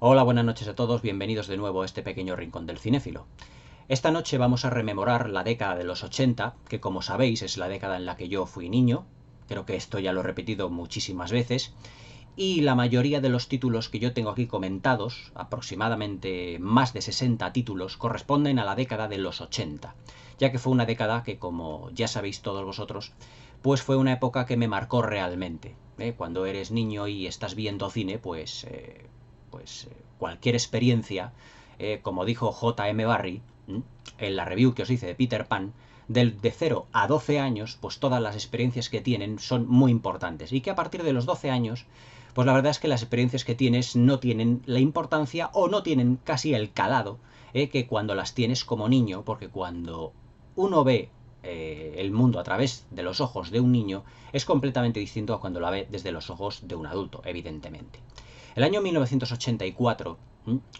Hola, buenas noches a todos, bienvenidos de nuevo a este pequeño rincón del cinéfilo. Esta noche vamos a rememorar la década de los 80, que como sabéis es la década en la que yo fui niño, creo que esto ya lo he repetido muchísimas veces, y la mayoría de los títulos que yo tengo aquí comentados, aproximadamente más de 60 títulos, corresponden a la década de los 80, ya que fue una década que, como ya sabéis todos vosotros, pues fue una época que me marcó realmente. Cuando eres niño y estás viendo cine, cualquier experiencia, como dijo J.M. Barrie en la review que os hice de Peter Pan, de 0 a 12 años, pues todas las experiencias que tienen son muy importantes. Y que a partir de los 12 años, pues la verdad es que las experiencias que tienes no tienen la importancia o no tienen casi el calado que cuando las tienes como niño, porque cuando uno ve el mundo a través de los ojos de un niño es completamente distinto a cuando lo ve desde los ojos de un adulto, evidentemente. El año 1984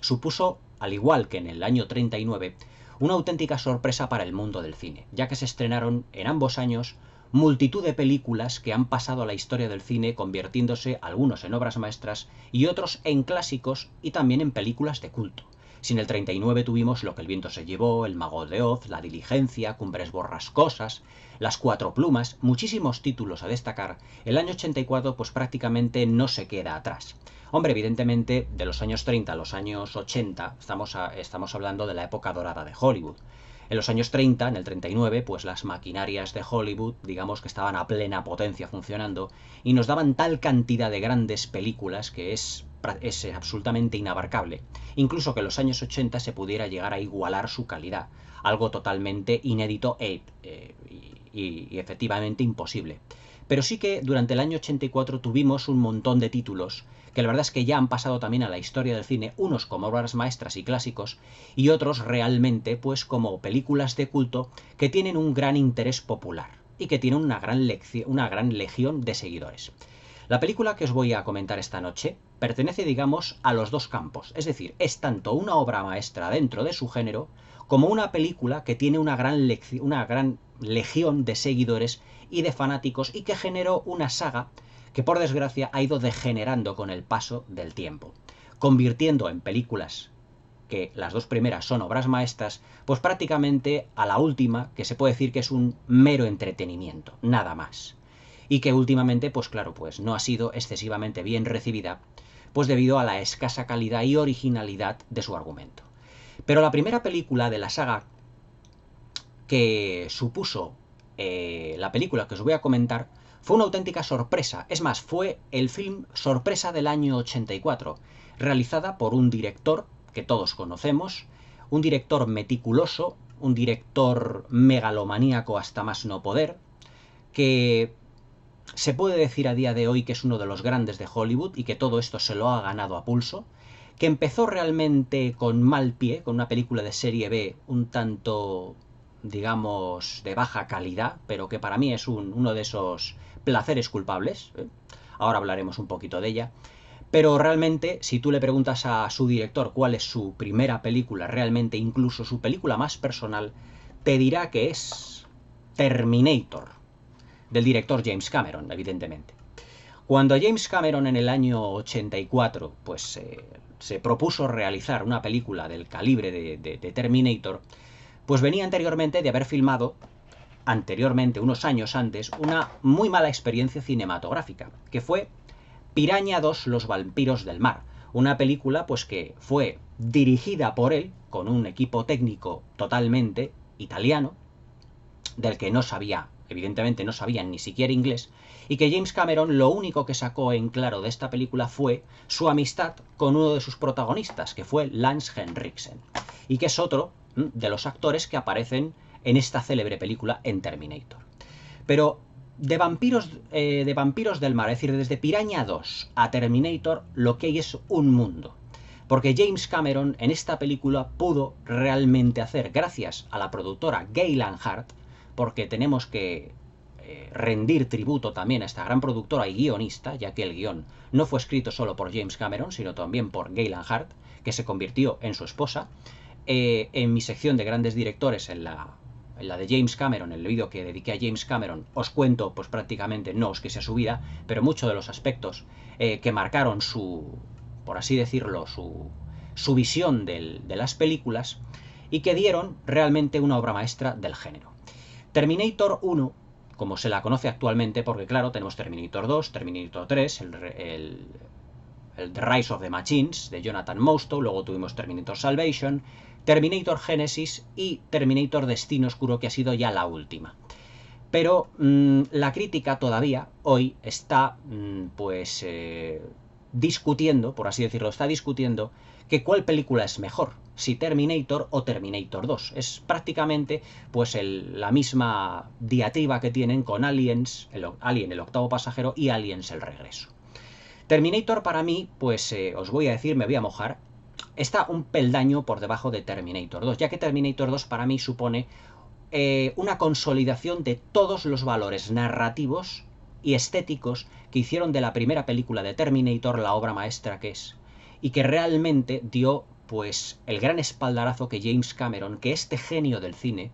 supuso, al igual que en el año 39, una auténtica sorpresa para el mundo del cine, ya que se estrenaron en ambos años multitud de películas que han pasado a la historia del cine, convirtiéndose algunos en obras maestras y otros en clásicos y también en películas de culto. Si en el 39 tuvimos Lo que el viento se llevó, El mago de Oz, La diligencia, Cumbres borrascosas, Las cuatro plumas, muchísimos títulos a destacar, el año 84 pues prácticamente no se queda atrás. Hombre, evidentemente, de los años 30 a los años 80 estamos hablando de la época dorada de Hollywood. En los años 30, en el 39, pues las maquinarias de Hollywood, digamos que estaban a plena potencia funcionando y nos daban tal cantidad de grandes películas que es absolutamente inabarcable. Incluso que en los años 80 se pudiera llegar a igualar su calidad, algo totalmente inédito y efectivamente imposible. Pero sí que durante el año 84 tuvimos un montón de títulos que la verdad es que ya han pasado también a la historia del cine, unos como obras maestras y clásicos, y otros realmente pues como películas de culto que tienen un gran interés popular y que tienen una gran legión de seguidores. La película que os voy a comentar esta noche pertenece, digamos, a los dos campos, es decir, es tanto una obra maestra dentro de su género como una película que tiene una gran legión de seguidores y de fanáticos y que generó una saga que por desgracia ha ido degenerando con el paso del tiempo, convirtiendo en películas que las dos primeras son obras maestras, pues prácticamente a la última, que se puede decir que es un mero entretenimiento, nada más. Y que últimamente, pues claro, pues no ha sido excesivamente bien recibida, pues debido a la escasa calidad y originalidad de su argumento. Pero la primera película de la saga que supuso la película que os voy a comentar fue una auténtica sorpresa. Es más, fue el film sorpresa del año 84, realizada por un director que todos conocemos, un director meticuloso, un director megalomaníaco hasta más no poder, que se puede decir a día de hoy que es uno de los grandes de Hollywood y que todo esto se lo ha ganado a pulso, que empezó realmente con mal pie, con una película de serie B un tanto, digamos, de baja calidad, pero que para mí es uno de esos placeres culpables. Ahora hablaremos un poquito de ella. Pero realmente, si tú le preguntas a su director cuál es su primera película, realmente incluso su película más personal, te dirá que es Terminator, del director James Cameron, evidentemente. Cuando James Cameron en el año 84 pues, se propuso realizar una película del calibre de Terminator, pues venía anteriormente de haber filmado, unos años antes, una muy mala experiencia cinematográfica, que fue Piraña 2, Los vampiros del mar, una película pues que fue dirigida por él, con un equipo técnico totalmente italiano, del que no sabía, evidentemente no sabían ni siquiera inglés, y que James Cameron lo único que sacó en claro de esta película fue su amistad con uno de sus protagonistas, que fue Lance Henriksen, y que es otro de los actores que aparecen en esta célebre película en Terminator. Pero de vampiros del mar, es decir, desde Piraña 2 a Terminator, lo que hay es un mundo. Porque James Cameron en esta película pudo realmente hacer, gracias a la productora Gaylan Hart, porque tenemos que rendir tributo también a esta gran productora y guionista, ya que el guión no fue escrito solo por James Cameron, sino también por Gaylan Hart, que se convirtió en su esposa. En mi sección de grandes directores, en la de James Cameron, el vídeo que dediqué a James Cameron, os cuento, pues prácticamente no es que sea su vida, pero muchos de los aspectos que marcaron por así decirlo, su visión de las películas, y que dieron realmente una obra maestra del género. Terminator 1, como se la conoce actualmente, porque claro, tenemos Terminator 2, Terminator 3, el The Rise of the Machines de Jonathan Mostow, luego tuvimos Terminator Salvation, Terminator Genesis y Terminator Destino Oscuro, que ha sido ya la última. Pero la crítica todavía hoy está discutiendo, por así decirlo, está discutiendo que cuál película es mejor, si Terminator o Terminator 2. Es prácticamente pues la misma diatriba que tienen con Aliens, Alien el octavo pasajero y Aliens el regreso. Terminator para mí, pues os voy a decir, me voy a mojar, está un peldaño por debajo de Terminator 2, ya que Terminator 2 para mí supone una consolidación de todos los valores narrativos y estéticos que hicieron de la primera película de Terminator la obra maestra que es, y que realmente dio pues el gran espaldarazo que James Cameron, que este genio del cine,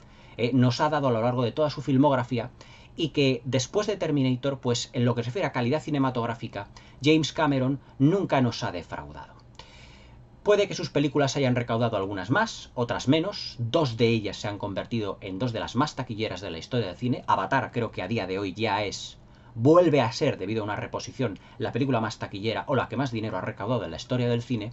nos ha dado a lo largo de toda su filmografía, y que después de Terminator, pues en lo que se refiere a calidad cinematográfica, James Cameron nunca nos ha defraudado. Puede que sus películas hayan recaudado algunas más, otras menos. Dos de ellas se han convertido en dos de las más taquilleras de la historia del cine. Avatar creo que a día de hoy ya vuelve a ser, debido a una reposición, la película más taquillera o la que más dinero ha recaudado en la historia del cine.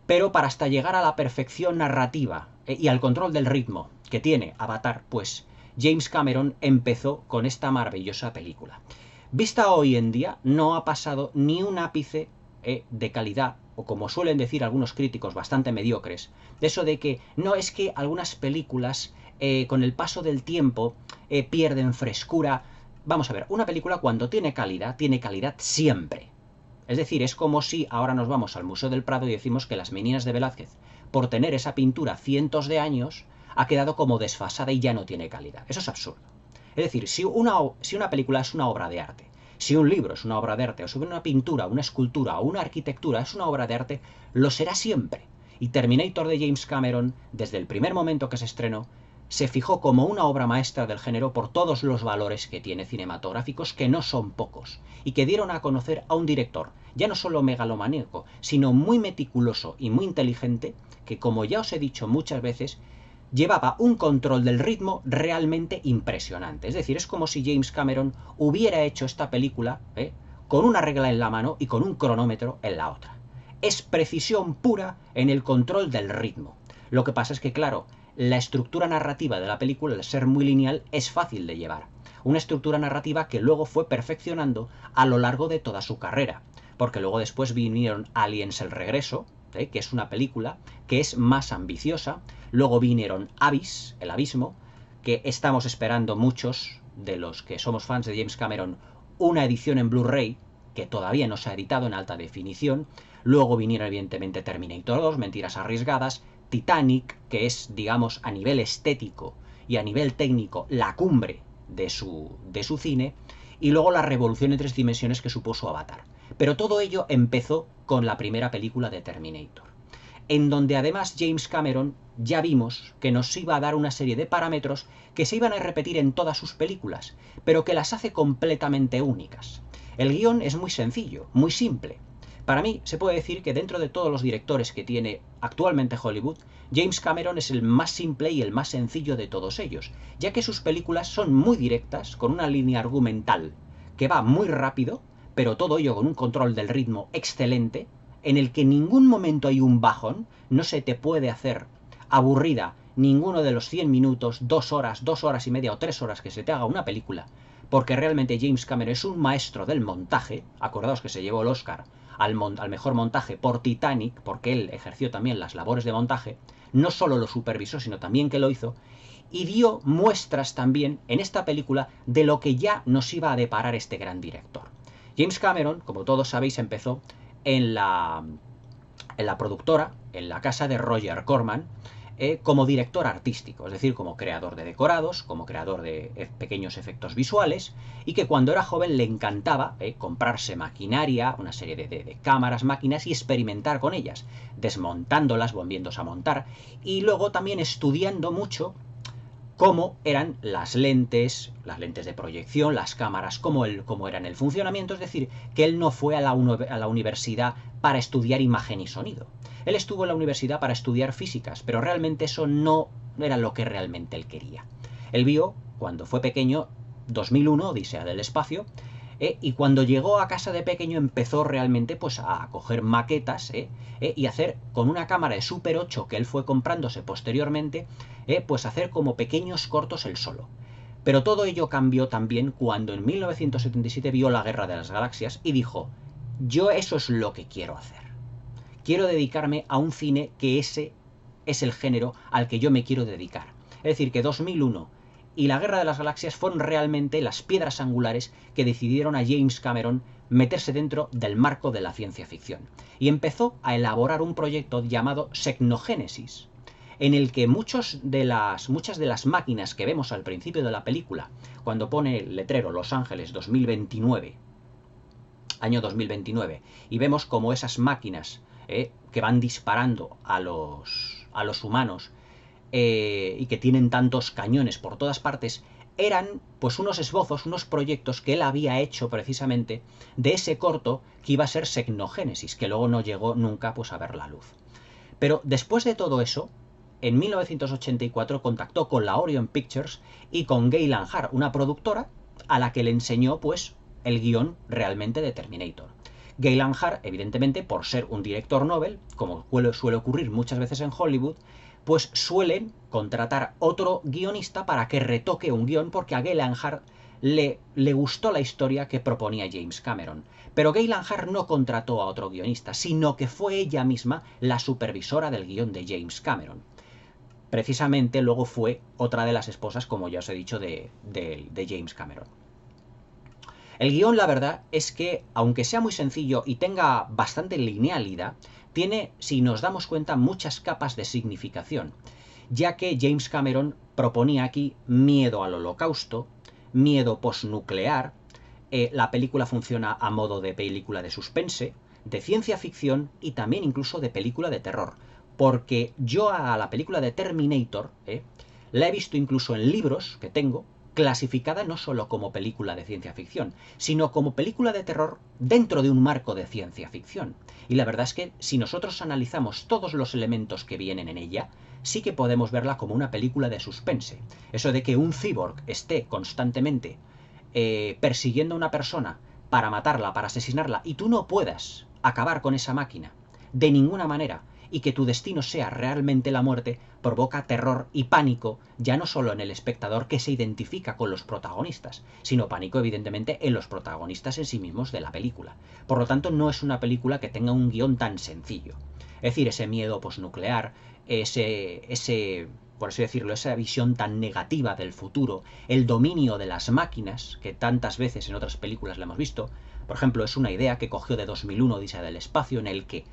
Pero para hasta llegar a la perfección narrativa y al control del ritmo que tiene Avatar, pues James Cameron empezó con esta maravillosa película. Vista hoy en día, no ha pasado ni un ápice de calidad, o como suelen decir algunos críticos bastante mediocres, de eso de que no es que algunas películas con el paso del tiempo pierden frescura. Vamos a ver, una película cuando tiene calidad siempre. Es decir, es como si ahora nos vamos al Museo del Prado y decimos que Las Meninas de Velázquez, por tener esa pintura cientos de años, ha quedado como desfasada y ya no tiene calidad. Eso es absurdo. Es decir, si una película es una obra de arte, si un libro es una obra de arte, o si una pintura, una escultura o una arquitectura es una obra de arte, lo será siempre. Y Terminator de James Cameron, desde el primer momento que se estrenó, se fijó como una obra maestra del género por todos los valores que tiene cinematográficos, que no son pocos, y que dieron a conocer a un director, ya no solo megalomaníaco, sino muy meticuloso y muy inteligente, que como ya os he dicho muchas veces, llevaba un control del ritmo realmente impresionante. Es decir, es como si James Cameron hubiera hecho esta película con una regla en la mano y con un cronómetro en la otra. Es precisión pura en el control del ritmo. Lo que pasa es que, claro, la estructura narrativa de la película, al ser muy lineal, es fácil de llevar. Una estructura narrativa que luego fue perfeccionando a lo largo de toda su carrera. Porque luego después vinieron Aliens el regreso, que es una película que es más ambiciosa. Luego vinieron Abyss, el abismo, que estamos esperando muchos de los que somos fans de James Cameron, una edición en Blu-ray, que todavía no se ha editado en alta definición. Luego vinieron evidentemente Terminator 2, Mentiras arriesgadas, Titanic, que es, digamos, a nivel estético y a nivel técnico, la cumbre de su cine, y luego la revolución en 3 dimensiones que supuso Avatar. Pero todo ello empezó con la primera película de Terminator, en donde además James Cameron ya vimos que nos iba a dar una serie de parámetros que se iban a repetir en todas sus películas, pero que las hace completamente únicas. El guión es muy sencillo, muy simple. Para mí se puede decir que dentro de todos los directores que tiene actualmente Hollywood, James Cameron es el más simple y el más sencillo de todos ellos, ya que sus películas son muy directas, con una línea argumental que va muy rápido, pero todo ello con un control del ritmo excelente, en el que en ningún momento hay un bajón, no se te puede hacer aburrida ninguno de los 100 minutos, 2 horas y media o 3 horas que se te haga una película, porque realmente James Cameron es un maestro del montaje. Acordaos que se llevó el Oscar al mejor montaje por Titanic, porque él ejerció también las labores de montaje, no solo lo supervisó, sino también que lo hizo, y dio muestras también en esta película de lo que ya nos iba a deparar este gran director. James Cameron, como todos sabéis, empezó en la productora, en la casa de Roger Corman, como director artístico, es decir, como creador de decorados, como creador de pequeños efectos visuales, y que cuando era joven le encantaba comprarse maquinaria, una serie de cámaras, máquinas, y experimentar con ellas, desmontándolas, volviéndose a montar, y luego también estudiando mucho cómo eran las lentes de proyección, las cámaras, cómo eran el funcionamiento. Es decir, que él no fue a la universidad para estudiar imagen y sonido. Él estuvo en la universidad para estudiar físicas, pero realmente eso no era lo que realmente él quería. Él vio, cuando fue pequeño, 2001, Odisea del espacio, y cuando llegó a casa de pequeño empezó realmente pues a coger maquetas y hacer con una cámara de Super 8 que él fue comprándose posteriormente, pues hacer como pequeños cortos él solo. Pero todo ello cambió también cuando en 1977 vio la Guerra de las Galaxias y dijo: yo eso es lo que quiero hacer. Quiero dedicarme a un cine que ese es el género al que yo me quiero dedicar. Es decir, que 2001 y la Guerra de las Galaxias fueron realmente las piedras angulares que decidieron a James Cameron meterse dentro del marco de la ciencia ficción. Y empezó a elaborar un proyecto llamado Secnogénesis, en el que muchas de las máquinas que vemos al principio de la película, cuando pone el letrero Los Ángeles 2029, año 2029, y vemos como esas máquinas que van disparando a los humanos y que tienen tantos cañones por todas partes, eran pues unos esbozos, unos proyectos que él había hecho precisamente de ese corto que iba a ser Secnogénesis, que luego no llegó nunca pues a ver la luz. Pero después de todo eso, en 1984 contactó con la Orion Pictures y con Gaylan Hart, una productora a la que le enseñó pues el guión realmente de Terminator. Gaylan Hart, evidentemente, por ser un director Nobel, como suele ocurrir muchas veces en Hollywood, pues suelen contratar otro guionista para que retoque un guión, porque a Gaylan Hart le gustó la historia que proponía James Cameron. Pero Gaylan Hart no contrató a otro guionista, sino que fue ella misma la supervisora del guión de James Cameron. Precisamente luego fue otra de las esposas, como ya os he dicho, de James Cameron. El guión, la verdad, es que, aunque sea muy sencillo y tenga bastante linealidad, tiene, si nos damos cuenta, muchas capas de significación, ya que James Cameron proponía aquí miedo al holocausto, miedo posnuclear, la película funciona a modo de película de suspense, de ciencia ficción y también incluso de película de terror, porque yo a la película de Terminator la he visto incluso en libros que tengo, clasificada no solo como película de ciencia ficción, sino como película de terror dentro de un marco de ciencia ficción. Y la verdad es que si nosotros analizamos todos los elementos que vienen en ella, sí que podemos verla como una película de suspense. Eso de que un cyborg esté constantemente persiguiendo a una persona para matarla, para asesinarla, y tú no puedas acabar con esa máquina de ninguna manera, y que tu destino sea realmente la muerte, provoca terror y pánico, ya no solo en el espectador que se identifica con los protagonistas, sino pánico evidentemente en los protagonistas en sí mismos de la película. Por lo tanto, no es una película que tenga un guión tan sencillo. Es decir, ese miedo posnuclear, por así decirlo, esa visión tan negativa del futuro, el dominio de las máquinas, que tantas veces en otras películas la hemos visto. Por ejemplo, es una idea que cogió de 2001, Odisea del espacio, en el que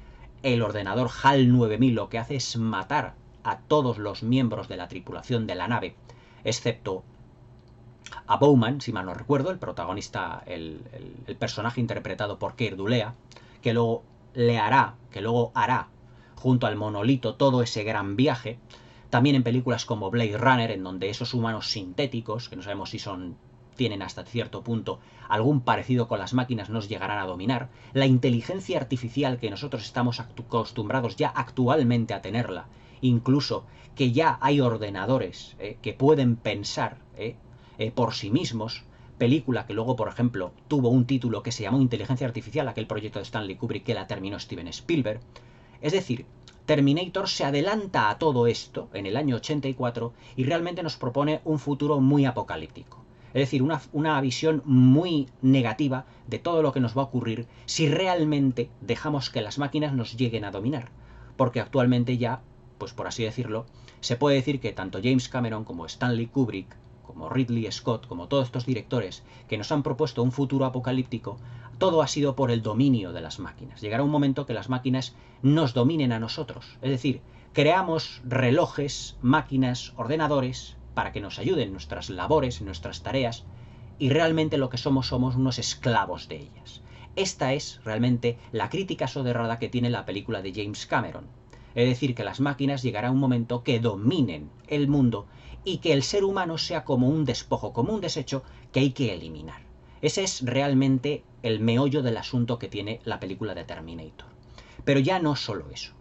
el ordenador HAL 9000 lo que hace es matar a todos los miembros de la tripulación de la nave, excepto a Bowman, si mal no recuerdo, el protagonista, el personaje interpretado por Keir Dullea, que luego hará junto al monolito todo ese gran viaje. También en películas como Blade Runner, en donde esos humanos sintéticos, que no sabemos si tienen hasta cierto punto algún parecido con las máquinas, nos llegarán a dominar. La inteligencia artificial que nosotros estamos acostumbrados ya actualmente a tenerla, incluso que ya hay ordenadores que pueden pensar por sí mismos. Película que luego, por ejemplo, tuvo un título que se llamó Inteligencia Artificial, aquel proyecto de Stanley Kubrick que la terminó Steven Spielberg. Es decir, Terminator se adelanta a todo esto en el año 84 y realmente nos propone un futuro muy apocalíptico. Es decir, una visión muy negativa de todo lo que nos va a ocurrir si realmente dejamos que las máquinas nos lleguen a dominar. Porque actualmente ya, pues por así decirlo, se puede decir que tanto James Cameron como Stanley Kubrick, como Ridley Scott, como todos estos directores que nos han propuesto un futuro apocalíptico, todo ha sido por el dominio de las máquinas. Llegará un momento que las máquinas nos dominen a nosotros. Es decir, creamos relojes, máquinas, ordenadores para que nos ayuden en nuestras labores, en nuestras tareas, y realmente lo que somos unos esclavos de ellas. Esta es realmente la crítica soterrada que tiene la película de James Cameron. Es decir, que las máquinas llegará un momento que dominen el mundo y que el ser humano sea como un despojo, como un desecho que hay que eliminar. Ese es realmente el meollo del asunto que tiene la película de Terminator. Pero ya no solo eso.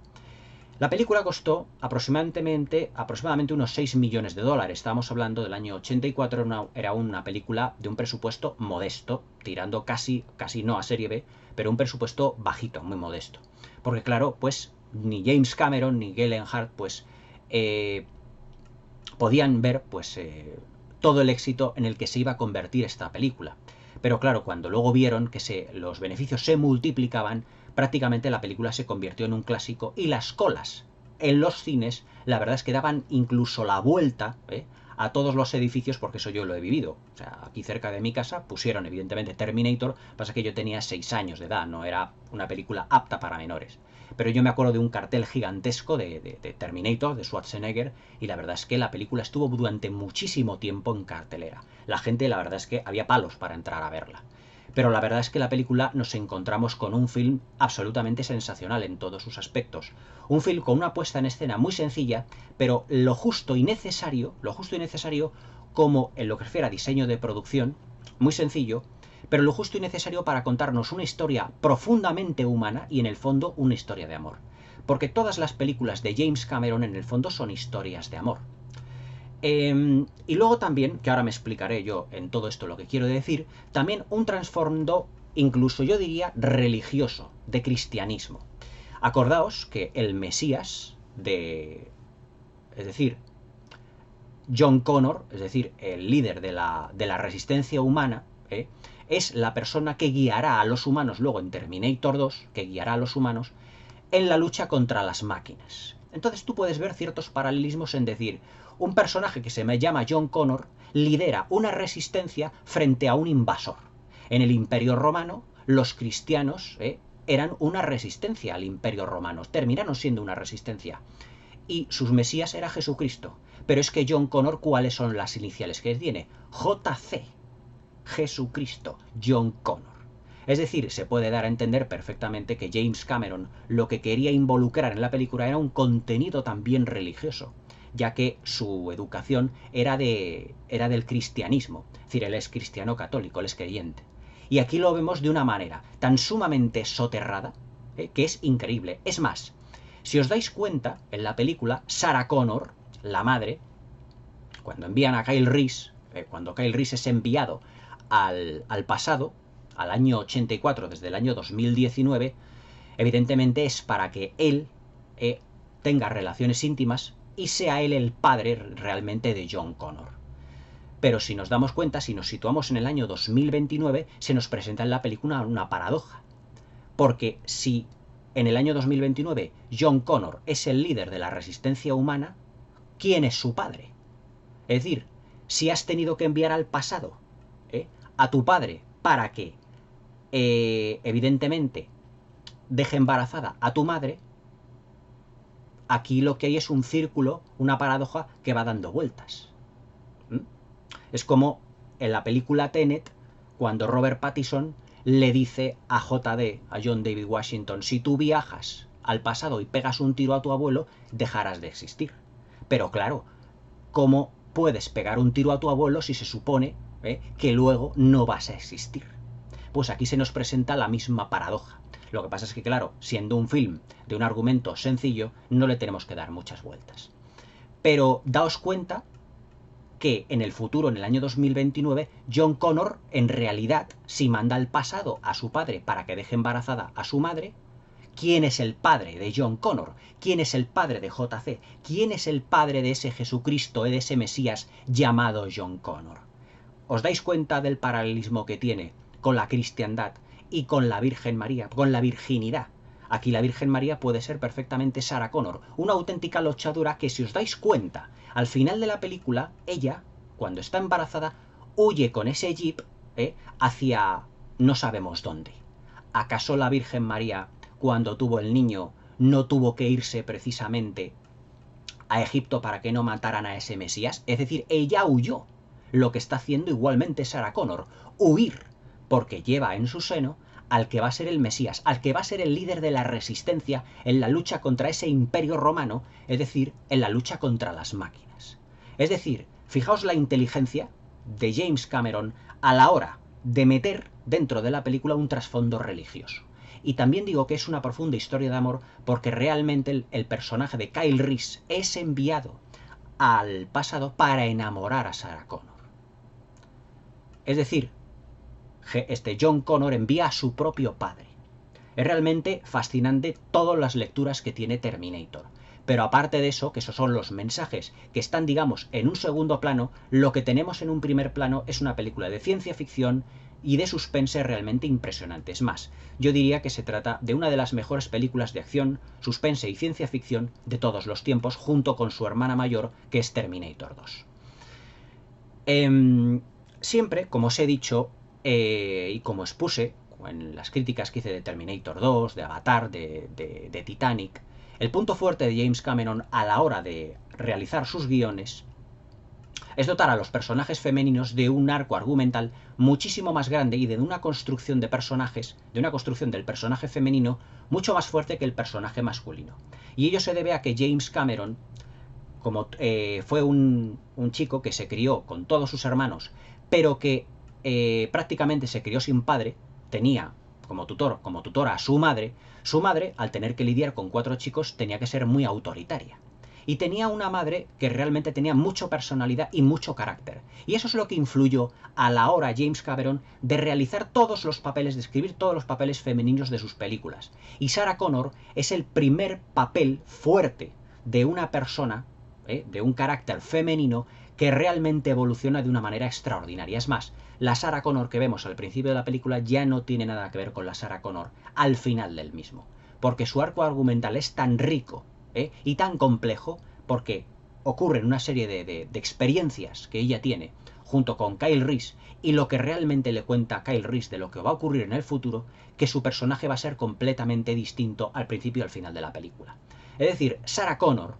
La película costó aproximadamente unos 6 millones de dólares. Estábamos hablando del año 84, era una película de un presupuesto modesto, tirando casi no a serie B, pero un presupuesto bajito, muy modesto. Porque claro, pues ni James Cameron ni Galen Hart pues podían ver pues todo el éxito en el que se iba a convertir esta película. Pero claro, cuando luego vieron que los beneficios se multiplicaban, prácticamente la película se convirtió en un clásico y las colas en los cines, la verdad es que daban incluso la vuelta a todos los edificios, porque eso yo lo he vivido. O sea, aquí cerca de mi casa pusieron evidentemente Terminator, pasa que yo tenía 6 años de edad, no era una película apta para menores. Pero yo me acuerdo de un cartel gigantesco de Terminator, de Schwarzenegger, y la verdad es que la película estuvo durante muchísimo tiempo en cartelera. La gente, la verdad es que había palos para entrar a verla. Pero la verdad es que la película nos encontramos con un film absolutamente sensacional en todos sus aspectos. Un film con una puesta en escena muy sencilla, pero lo justo y necesario como en lo que refiere a diseño de producción, muy sencillo, pero lo justo y necesario para contarnos una historia profundamente humana y en el fondo una historia de amor. Porque todas las películas de James Cameron en el fondo son historias de amor. Y luego también, que ahora me explicaré yo en todo esto lo que quiero decir, también un trasfondo, incluso yo diría religioso, de cristianismo. Acordaos que el Mesías es decir, John Connor, es decir, el líder de la resistencia humana, es la persona que guiará a los humanos, luego en Terminator 2, que guiará a los humanos en la lucha contra las máquinas. Entonces tú puedes ver ciertos paralelismos en decir, un personaje que se me llama John Connor lidera una resistencia frente a un invasor. En el Imperio Romano, los cristianos eran una resistencia al Imperio Romano, terminaron siendo una resistencia. Y sus mesías era Jesucristo. Pero es que John Connor, ¿cuáles son las iniciales que tiene? JC. Jesucristo, John Connor. Es decir, se puede dar a entender perfectamente que James Cameron lo que quería involucrar en la película era un contenido también religioso, ya que su educación era del cristianismo, es decir, él es cristiano católico, él es creyente. Y aquí lo vemos de una manera tan sumamente soterrada, que es increíble. Es más, si os dais cuenta, en la película, Sarah Connor, la madre, cuando envían a Kyle Reese, cuando Kyle Reese es enviado al pasado, al año 84, desde el año 2019, evidentemente es para que él tenga relaciones íntimas y sea él el padre realmente de John Connor. Pero si nos damos cuenta, si nos situamos en el año 2029, se nos presenta en la película una paradoja. Porque si en el año 2029 John Connor es el líder de la resistencia humana, ¿quién es su padre? Es decir, si has tenido que enviar al pasado a tu padre para que evidentemente deje embarazada a tu madre, aquí lo que hay es un círculo, una paradoja que va dando vueltas. Es como en la película Tenet, cuando Robert Pattinson le dice a JD, a John David Washington, si tú viajas al pasado y pegas un tiro a tu abuelo, dejarás de existir. Pero claro, ¿cómo puedes pegar un tiro a tu abuelo si se supone que luego no vas a existir? Pues aquí se nos presenta la misma paradoja. Lo que pasa es que, claro, siendo un film de un argumento sencillo, no le tenemos que dar muchas vueltas. Pero daos cuenta que en el futuro, en el año 2029, John Connor, en realidad, si manda al pasado a su padre para que deje embarazada a su madre, ¿quién es el padre de John Connor? ¿Quién es el padre de JC? ¿Quién es el padre de ese Jesucristo, de ese Mesías llamado John Connor? ¿Os dais cuenta del paralelismo que tiene con la cristiandad y con la Virgen María, con la virginidad? Aquí la Virgen María puede ser perfectamente Sarah Connor, una auténtica luchadora que, si os dais cuenta, al final de la película, ella, cuando está embarazada, huye con ese jeep hacia no sabemos dónde. ¿Acaso la Virgen María, cuando tuvo el niño, no tuvo que irse precisamente a Egipto para que no mataran a ese Mesías? Es decir, ella huyó. Lo que está haciendo igualmente Sarah Connor, huir, porque lleva en su seno al que va a ser el Mesías, al que va a ser el líder de la resistencia en la lucha contra ese imperio romano, es decir, en la lucha contra las máquinas. Es decir, fijaos la inteligencia de James Cameron a la hora de meter dentro de la película un trasfondo religioso. Y también digo que es una profunda historia de amor porque realmente el personaje de Kyle Reese es enviado al pasado para enamorar a Sarah Connor. Es decir, John Connor envía a su propio padre. Es realmente fascinante todas las lecturas que tiene Terminator. Pero aparte de eso, que esos son los mensajes que están, digamos, en un segundo plano, lo que tenemos en un primer plano es una película de ciencia ficción y de suspense realmente impresionante. Es más, yo diría que se trata de una de las mejores películas de acción, suspense y ciencia ficción de todos los tiempos, junto con su hermana mayor, que es Terminator 2. Siempre, como os he dicho, y como expuse en las críticas que hice de Terminator 2, de Avatar, de Titanic, el punto fuerte de James Cameron a la hora de realizar sus guiones es dotar a los personajes femeninos de un arco argumental muchísimo más grande y de una construcción de personajes, de una construcción del personaje femenino mucho más fuerte que el personaje masculino. Y ello se debe a que James Cameron, como fue un chico que se crió con todos sus hermanos, pero que prácticamente se crió sin padre, tenía como tutora a su madre, al tener que lidiar con 4 chicos, tenía que ser muy autoritaria. Y tenía una madre que realmente tenía mucha personalidad y mucho carácter. Y eso es lo que influyó a la hora James Cameron de realizar todos los papeles, de escribir todos los papeles femeninos de sus películas. Y Sarah Connor es el primer papel fuerte de una persona, de un carácter femenino, que realmente evoluciona de una manera extraordinaria. Es más, la Sarah Connor que vemos al principio de la película ya no tiene nada que ver con la Sarah Connor al final del mismo. Porque su arco argumental es tan rico, y tan complejo, porque ocurren una serie de experiencias que ella tiene junto con Kyle Reese y lo que realmente le cuenta a Kyle Reese de lo que va a ocurrir en el futuro, que su personaje va a ser completamente distinto al principio y al final de la película. Es decir, Sarah Connor,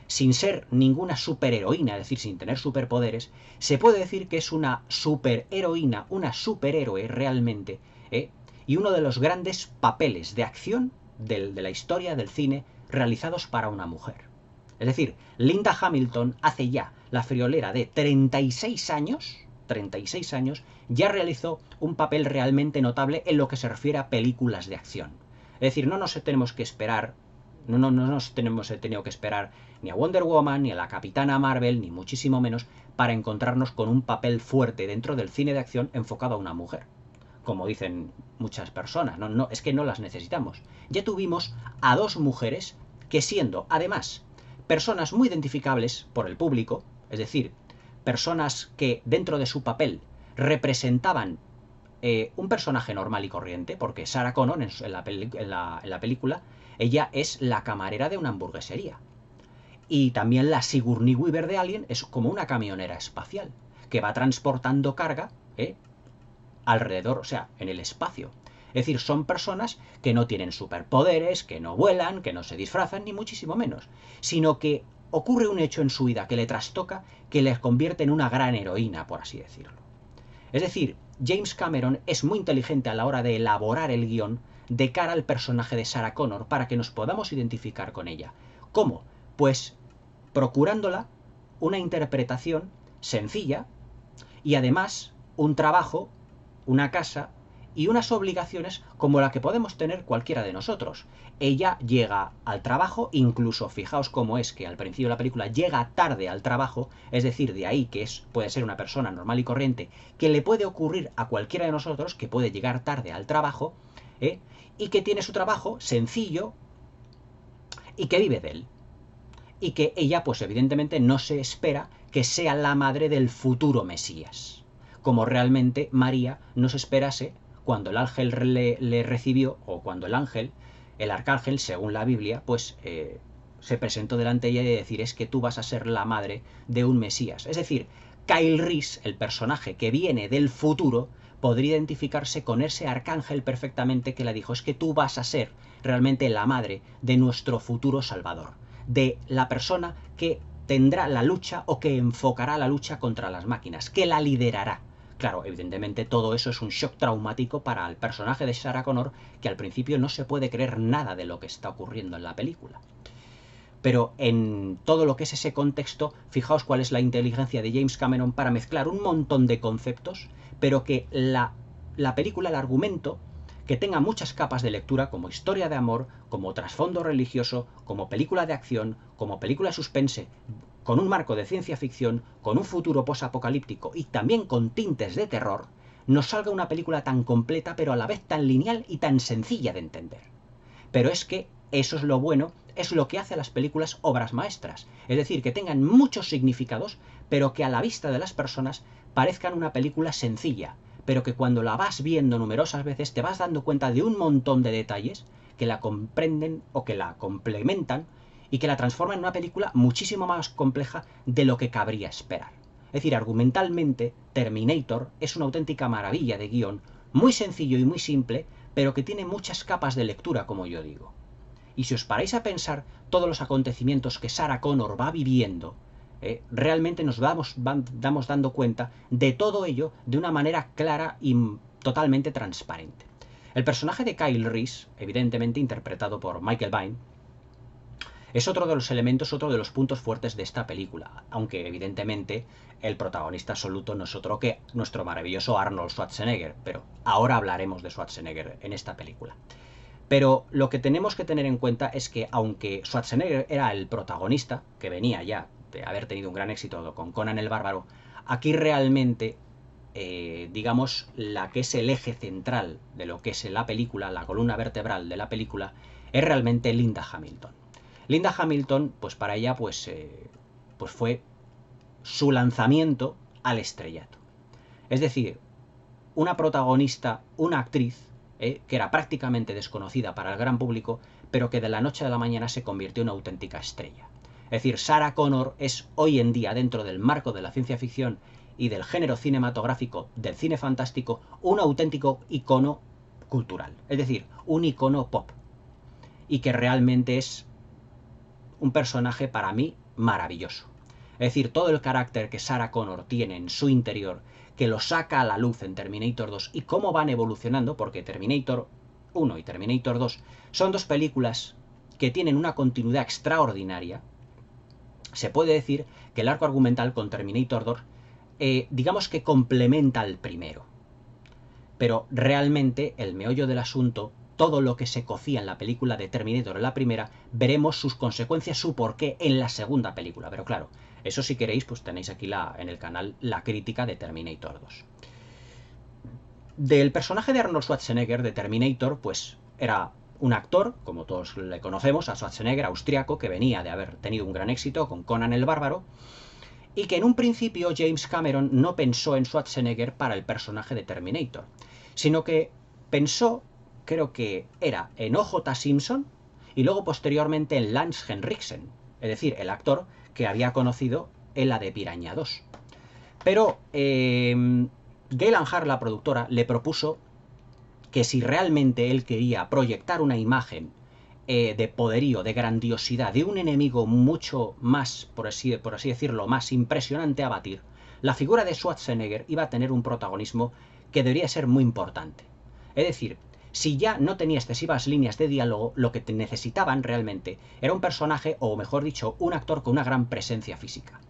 sin ser ninguna superheroína, es decir, sin tener superpoderes, se puede decir que es una superheroína, una superhéroe realmente, y uno de los grandes papeles de acción de la historia del cine realizados para una mujer. Es decir, Linda Hamilton hace ya la friolera de 36 años, ya realizó un papel realmente notable en lo que se refiere a películas de acción. Es decir, no nos tenemos que esperar, no nos tenemos tenido que esperar ni a Wonder Woman, ni a la Capitana Marvel, ni muchísimo menos, para encontrarnos con un papel fuerte dentro del cine de acción enfocado a una mujer. Como dicen muchas personas, es que no las necesitamos. Ya tuvimos a 2 mujeres que, siendo además personas muy identificables por el público, es decir, personas que dentro de su papel representaban un personaje normal y corriente, porque Sarah Connor en la película, ella es la camarera de una hamburguesería. Y también la Sigourney Weaver de Alien es como una camionera espacial, que va transportando carga, alrededor, o sea, en el espacio. Es decir, son personas que no tienen superpoderes, que no vuelan, que no se disfrazan, ni muchísimo menos, sino que ocurre un hecho en su vida que le trastoca, que les convierte en una gran heroína, por así decirlo. Es decir, James Cameron es muy inteligente a la hora de elaborar el guión de cara al personaje de Sarah Connor para que nos podamos identificar con ella. ¿Cómo? Pues procurándola una interpretación sencilla y además un trabajo, una casa y unas obligaciones como la que podemos tener cualquiera de nosotros. Ella llega al trabajo, incluso fijaos cómo es que al principio de la película llega tarde al trabajo, es decir, de ahí que puede ser una persona normal y corriente, que le puede ocurrir a cualquiera de nosotros, que puede llegar tarde al trabajo, y que tiene su trabajo sencillo y que vive de él. Y que ella, pues evidentemente no se espera que sea la madre del futuro Mesías, como realmente María no se esperase cuando el ángel le recibió, o cuando el arcángel, según la Biblia, pues se presentó delante de ella y decir, es que tú vas a ser la madre de un Mesías. Es decir, Kyle Reese, el personaje que viene del futuro, podría identificarse con ese arcángel perfectamente que le dijo, es que tú vas a ser realmente la madre de nuestro futuro Salvador, de la persona que tendrá la lucha o que enfocará la lucha contra las máquinas, que la liderará. Claro, evidentemente todo eso es un shock traumático para el personaje de Sarah Connor, que al principio no se puede creer nada de lo que está ocurriendo en la película. Pero en todo lo que es ese contexto, fijaos cuál es la inteligencia de James Cameron para mezclar un montón de conceptos, pero que la película, el argumento, que tenga muchas capas de lectura como historia de amor, como trasfondo religioso, como película de acción, como película de suspense, con un marco de ciencia ficción, con un futuro posapocalíptico y también con tintes de terror, nos salga una película tan completa pero a la vez tan lineal y tan sencilla de entender. Pero es que eso es lo bueno, es lo que hace a las películas obras maestras. Es decir, que tengan muchos significados, pero que a la vista de las personas parezcan una película sencilla, pero que cuando la vas viendo numerosas veces te vas dando cuenta de un montón de detalles que la comprenden o que la complementan y que la transforman en una película muchísimo más compleja de lo que cabría esperar. Es decir, argumentalmente, Terminator es una auténtica maravilla de guión, muy sencillo y muy simple, pero que tiene muchas capas de lectura, como yo digo. Y si os paráis a pensar todos los acontecimientos que Sarah Connor va viviendo, realmente nos vamos dando cuenta de todo ello de una manera clara y totalmente transparente. El personaje de Kyle Reese, evidentemente interpretado por Michael Biehn, es otro de los elementos, otro de los puntos fuertes de esta película, aunque evidentemente el protagonista absoluto no es otro que nuestro maravilloso Arnold Schwarzenegger, pero ahora hablaremos de Schwarzenegger en esta película. Pero lo que tenemos que tener en cuenta es que aunque Schwarzenegger era el protagonista, que venía ya de haber tenido un gran éxito con Conan el Bárbaro, aquí realmente, digamos, la que es el eje central de lo que es la película, la columna vertebral de la película, es realmente Linda Hamilton. Linda Hamilton, pues para ella, pues fue su lanzamiento al estrellato. Es decir, una protagonista, una actriz, que era prácticamente desconocida para el gran público, pero que de la noche a la mañana se convirtió en una auténtica estrella. Es decir, Sarah Connor es hoy en día, dentro del marco de la ciencia ficción y del género cinematográfico, del cine fantástico, un auténtico icono cultural. Es decir, un icono pop. Y que realmente es un personaje para mí maravilloso. Es decir, todo el carácter que Sarah Connor tiene en su interior, que lo saca a la luz en Terminator 2 y cómo van evolucionando, porque Terminator 1 y Terminator 2 son dos películas que tienen una continuidad extraordinaria. Se puede decir que el arco argumental con Terminator 2, digamos que complementa al primero. Pero realmente el meollo del asunto, todo lo que se cocía en la película de Terminator en la primera, veremos sus consecuencias, su porqué en la segunda película. Pero claro, eso si queréis, pues tenéis aquí en el canal la crítica de Terminator 2. Del personaje de Arnold Schwarzenegger, de Terminator, pues era un actor, como todos le conocemos, a Schwarzenegger, austriaco, que venía de haber tenido un gran éxito con Conan el Bárbaro, y que en un principio James Cameron no pensó en Schwarzenegger para el personaje de Terminator, sino que pensó, creo que era en O.J. Simpson y luego posteriormente en Lance Henriksen, es decir, el actor que había conocido en la de Piraña 2. Pero Galen Hart, la productora, le propuso que si realmente él quería proyectar una imagen de poderío, de grandiosidad, de un enemigo mucho más, por así decirlo, más impresionante a batir, la figura de Schwarzenegger iba a tener un protagonismo que debería ser muy importante. Es decir, si ya no tenía excesivas líneas de diálogo, lo que necesitaban realmente era un personaje, o mejor dicho, un actor con una gran presencia física.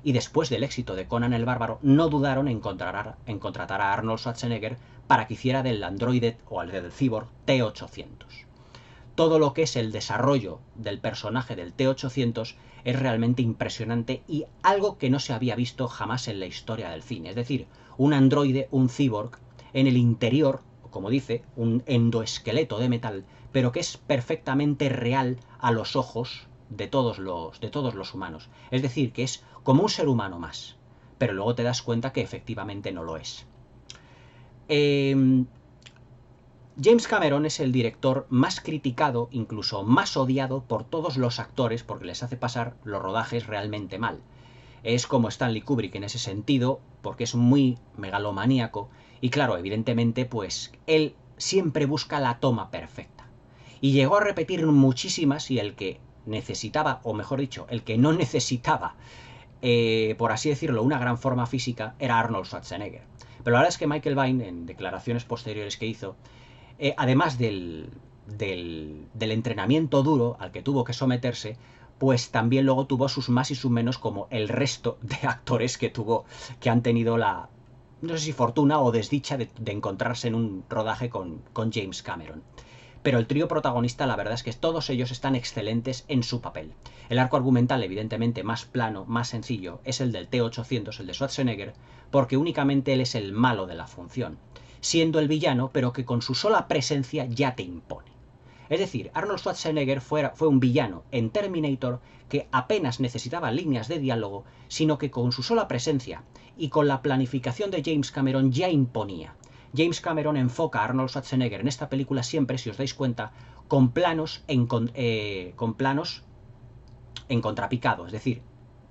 Y después del éxito de Conan el Bárbaro, no dudaron en contratar a Arnold Schwarzenegger para que hiciera del androide o del cyborg T-800. Todo lo que es el desarrollo del personaje del T-800 es realmente impresionante y algo que no se había visto jamás en la historia del cine. Es decir, un androide, un cyborg, en el interior, como dice, un endoesqueleto de metal, pero que es perfectamente real a los ojos de todos los humanos. Es decir, que es como un ser humano más. Pero luego te das cuenta que efectivamente no lo es. James Cameron es el director más criticado, incluso más odiado por todos los actores porque les hace pasar los rodajes realmente mal. Es como Stanley Kubrick en ese sentido, porque es muy megalomaníaco y claro, evidentemente, pues él siempre busca la toma perfecta. Y llegó a repetir muchísimas y el que necesitaba, o mejor dicho, el que no necesitaba, por así decirlo, una gran forma física, era Arnold Schwarzenegger. Pero la verdad es que Michael Biehn, en declaraciones posteriores que hizo, además del entrenamiento duro al que tuvo que someterse, pues también luego tuvo sus más y sus menos como el resto de actores que han tenido no sé si fortuna o desdicha de encontrarse en un rodaje con James Cameron. Pero el trío protagonista, la verdad es que todos ellos están excelentes en su papel. El arco argumental, evidentemente, más plano, más sencillo, es el del T-800, el de Schwarzenegger, porque únicamente él es el malo de la función, siendo el villano, pero que con su sola presencia ya te impone. Es decir, Arnold Schwarzenegger fue un villano en Terminator que apenas necesitaba líneas de diálogo, sino que con su sola presencia y con la planificación de James Cameron ya imponía. James Cameron enfoca a Arnold Schwarzenegger en esta película siempre, si os dais cuenta, con planos en contrapicado, es decir,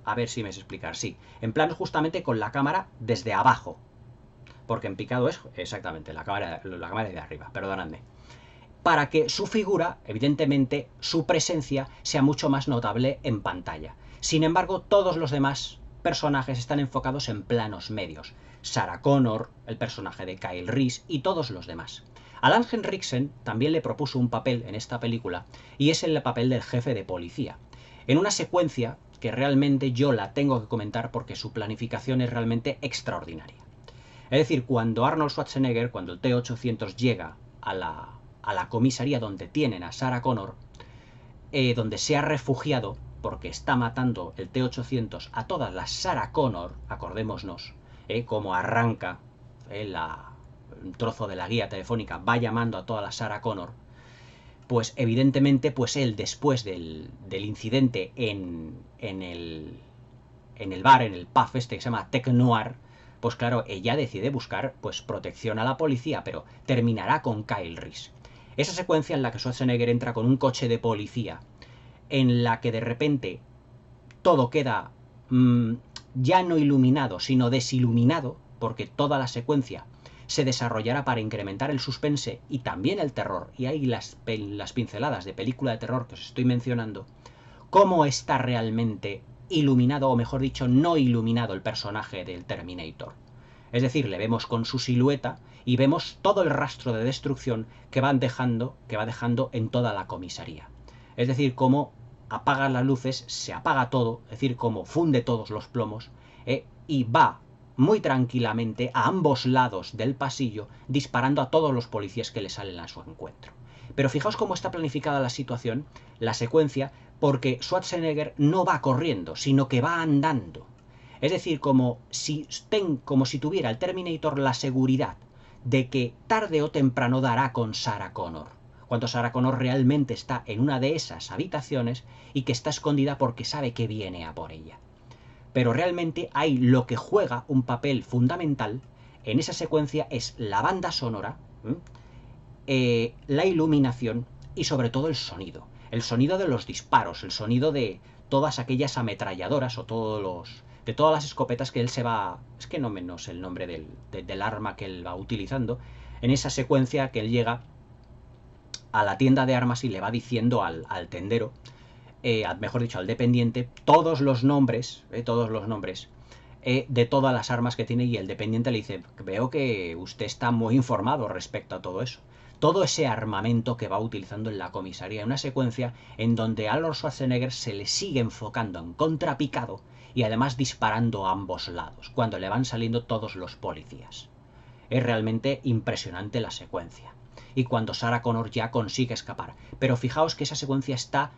a ver si me sé explicar, sí, en planos justamente con la cámara desde abajo, porque en picado es exactamente la cámara de arriba, perdonadme, para que su figura, evidentemente, su presencia sea mucho más notable en pantalla. Sin embargo, todos los demás personajes están enfocados en planos medios. Sarah Connor, el personaje de Kyle Reese y todos los demás. Alan Henriksen también le propuso un papel en esta película y es el papel del jefe de policía. En una secuencia que realmente yo la tengo que comentar porque su planificación es realmente extraordinaria. Es decir, cuando Arnold Schwarzenegger, cuando el T-800 llega a la comisaría donde tienen a Sarah Connor, donde se ha refugiado porque está matando el T-800 a todas las Sarah Connor, acordémonos, como arranca un trozo de la guía telefónica, va llamando a todas las Sarah Connor, pues evidentemente pues él después del incidente en el bar, en el pub este que se llama Tech Noir, pues claro, ella decide buscar pues protección a la policía, pero terminará con Kyle Reese. Esa secuencia en la que Schwarzenegger entra con un coche de policía, en la que de repente todo queda ya no iluminado, sino desiluminado, porque toda la secuencia se desarrollará para incrementar el suspense y también el terror, y ahí las pinceladas de película de terror que os estoy mencionando, cómo está realmente iluminado, o mejor dicho, no iluminado el personaje del Terminator. Es decir, le vemos con su silueta y vemos todo el rastro de destrucción que va dejando en toda la comisaría. Es decir, cómo apaga las luces, se apaga todo, es decir, cómo funde todos los plomos, y va muy tranquilamente a ambos lados del pasillo disparando a todos los policías que le salen a su encuentro. Pero fijaos cómo está planificada la situación, la secuencia, porque Schwarzenegger no va corriendo, sino que va andando. Es decir, como si tuviera el Terminator la seguridad de que tarde o temprano dará con Sarah Connor, cuando Sarah Connor realmente está en una de esas habitaciones y que está escondida porque sabe que viene a por ella. Pero realmente hay lo que juega un papel fundamental en esa secuencia es la banda sonora, la iluminación y sobre todo el sonido. El sonido de los disparos, el sonido de todas aquellas ametralladoras o de todas las escopetas que él se va... Es que no menos el nombre del arma que él va utilizando. En esa secuencia que él llega a la tienda de armas y le va diciendo al tendero, mejor dicho, al dependiente, todos los nombres de todas las armas que tiene, y el dependiente le dice, veo que usted está muy informado respecto a todo eso. Todo ese armamento que va utilizando en la comisaría, una secuencia en donde a Arnold Schwarzenegger se le sigue enfocando en contrapicado y además disparando a ambos lados, cuando le van saliendo todos los policías. Es realmente impresionante la secuencia. Y cuando Sarah Connor ya consigue escapar. Pero fijaos que esa secuencia está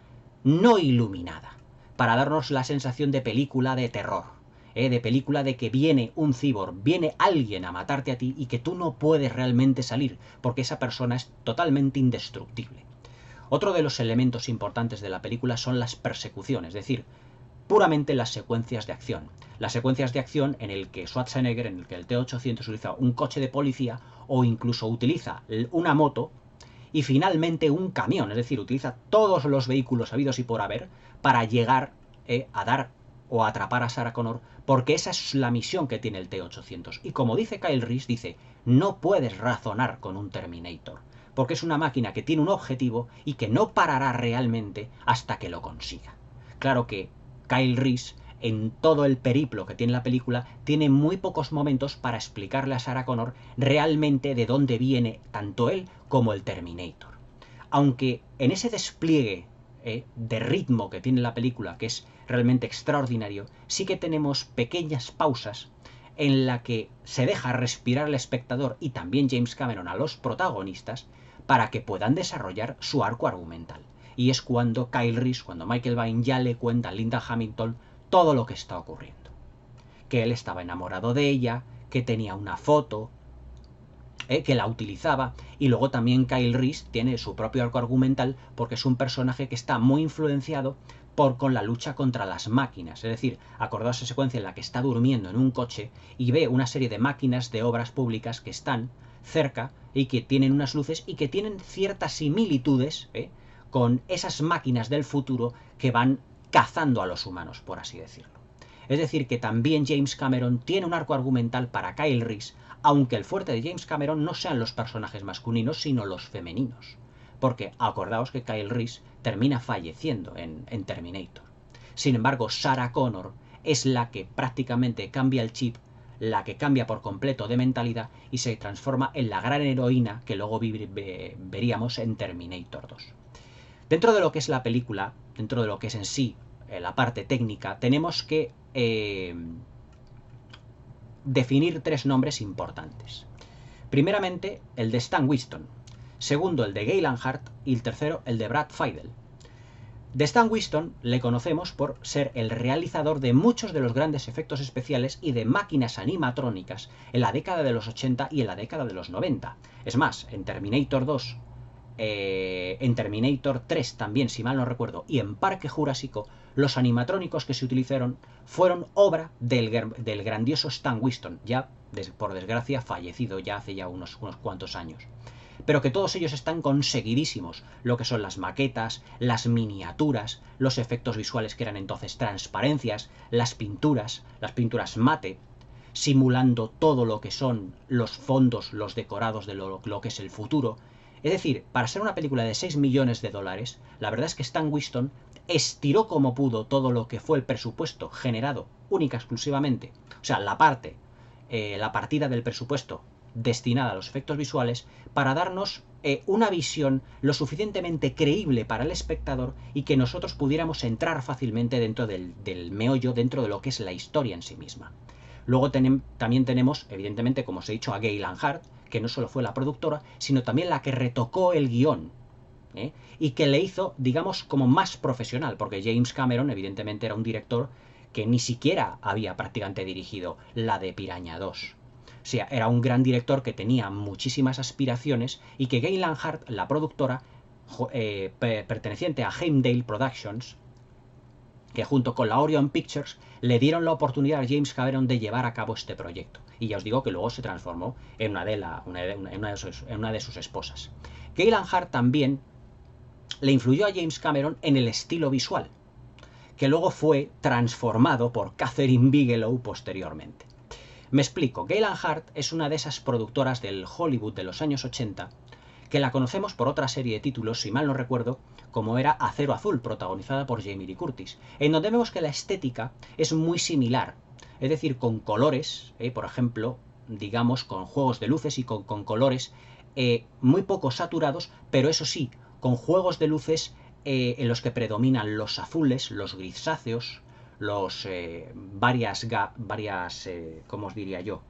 no iluminada, para darnos la sensación de película de terror, de película de que viene un cyborg, viene alguien a matarte a ti y que tú no puedes realmente salir, porque esa persona es totalmente indestructible. Otro de los elementos importantes de la película son las persecuciones, es decir, puramente las secuencias de acción. Las secuencias de acción en el que Schwarzenegger, en el que el T-800 utiliza un coche de policía o incluso utiliza una moto y finalmente un camión, es decir, utiliza todos los vehículos habidos y por haber para llegar a dar o a atrapar a Sarah Connor, porque esa es la misión que tiene el T-800. Y como dice Kyle Reese, dice, no puedes razonar con un Terminator, porque es una máquina que tiene un objetivo y que no parará realmente hasta que lo consiga. Claro que Kyle Reese, en todo el periplo que tiene la película, tiene muy pocos momentos para explicarle a Sarah Connor realmente de dónde viene tanto él como el Terminator. Aunque en ese despliegue de ritmo que tiene la película, que es realmente extraordinario, sí que tenemos pequeñas pausas en la que se deja respirar al espectador y también James Cameron a los protagonistas para que puedan desarrollar su arco argumental. Y es cuando Kyle Reese, cuando Michael Biehn ya le cuenta a Linda Hamilton todo lo que está ocurriendo. Que él estaba enamorado de ella, que tenía una foto, que la utilizaba, y luego también Kyle Reese tiene su propio arco argumental porque es un personaje que está muy influenciado con la lucha contra las máquinas. Es decir, acordaos esa secuencia en la que está durmiendo en un coche y ve una serie de máquinas de obras públicas que están cerca y que tienen unas luces y que tienen ciertas similitudes con esas máquinas del futuro que van cazando a los humanos, por así decirlo. Es decir, que también James Cameron tiene un arco argumental para Kyle Reese, aunque el fuerte de James Cameron no sean los personajes masculinos, sino los femeninos. Porque acordaos que Kyle Reese termina falleciendo en Terminator. Sin embargo, Sarah Connor es la que prácticamente cambia el chip, la que cambia por completo de mentalidad y se transforma en la gran heroína que luego veríamos en Terminator 2. Dentro de lo que es la película, dentro de lo que es en sí la parte técnica, tenemos que definir tres nombres importantes. Primeramente, el de Stan Winston. Segundo, el de Galen Hart. Y el tercero, el de Brad Fiedel. De Stan Winston le conocemos por ser el realizador de muchos de los grandes efectos especiales y de máquinas animatrónicas en la década de los 80 y en la década de los 90. Es más, en Terminator 2, en Terminator 3 también, si mal no recuerdo, y en Parque Jurásico, los animatrónicos que se utilizaron fueron obra del grandioso Stan Winston, ya por desgracia fallecido ya hace ya unos cuantos años. Pero que todos ellos están conseguidísimos, lo que son las maquetas, las miniaturas, los efectos visuales que eran entonces transparencias, las pinturas mate, simulando todo lo que son los fondos, los decorados de lo que es el futuro. Es decir, para ser una película de 6 millones de dólares, la verdad es que Stan Winston estiró como pudo todo lo que fue el presupuesto generado única exclusivamente, o sea, la partida del presupuesto destinada a los efectos visuales, para darnos una visión lo suficientemente creíble para el espectador y que nosotros pudiéramos entrar fácilmente dentro del meollo, dentro de lo que es la historia en sí misma. Luego también tenemos, evidentemente, como os he dicho, a Galen Hart, que no solo fue la productora, sino también la que retocó el guión, y que le hizo, digamos, como más profesional, porque James Cameron, evidentemente, era un director que ni siquiera había prácticamente dirigido la de Piraña 2. O sea, era un gran director que tenía muchísimas aspiraciones y que Galen Hart, la productora, perteneciente a Heimdall Productions, que junto con la Orion Pictures le dieron la oportunidad a James Cameron de llevar a cabo este proyecto. Y ya os digo que luego se transformó en una de sus esposas. Galen Hart también le influyó a James Cameron en el estilo visual, que luego fue transformado por Catherine Bigelow posteriormente. Me explico, Galen Hart es una de esas productoras del Hollywood de los años 80 que la conocemos por otra serie de títulos, si mal no recuerdo, como era Acero Azul, protagonizada por Jamie Lee Curtis, en donde vemos que la estética es muy similar, es decir, con colores, por ejemplo, digamos, con juegos de luces y con colores muy poco saturados, pero eso sí, con juegos de luces en los que predominan los azules, los grisáceos, los ¿cómo os diría yo?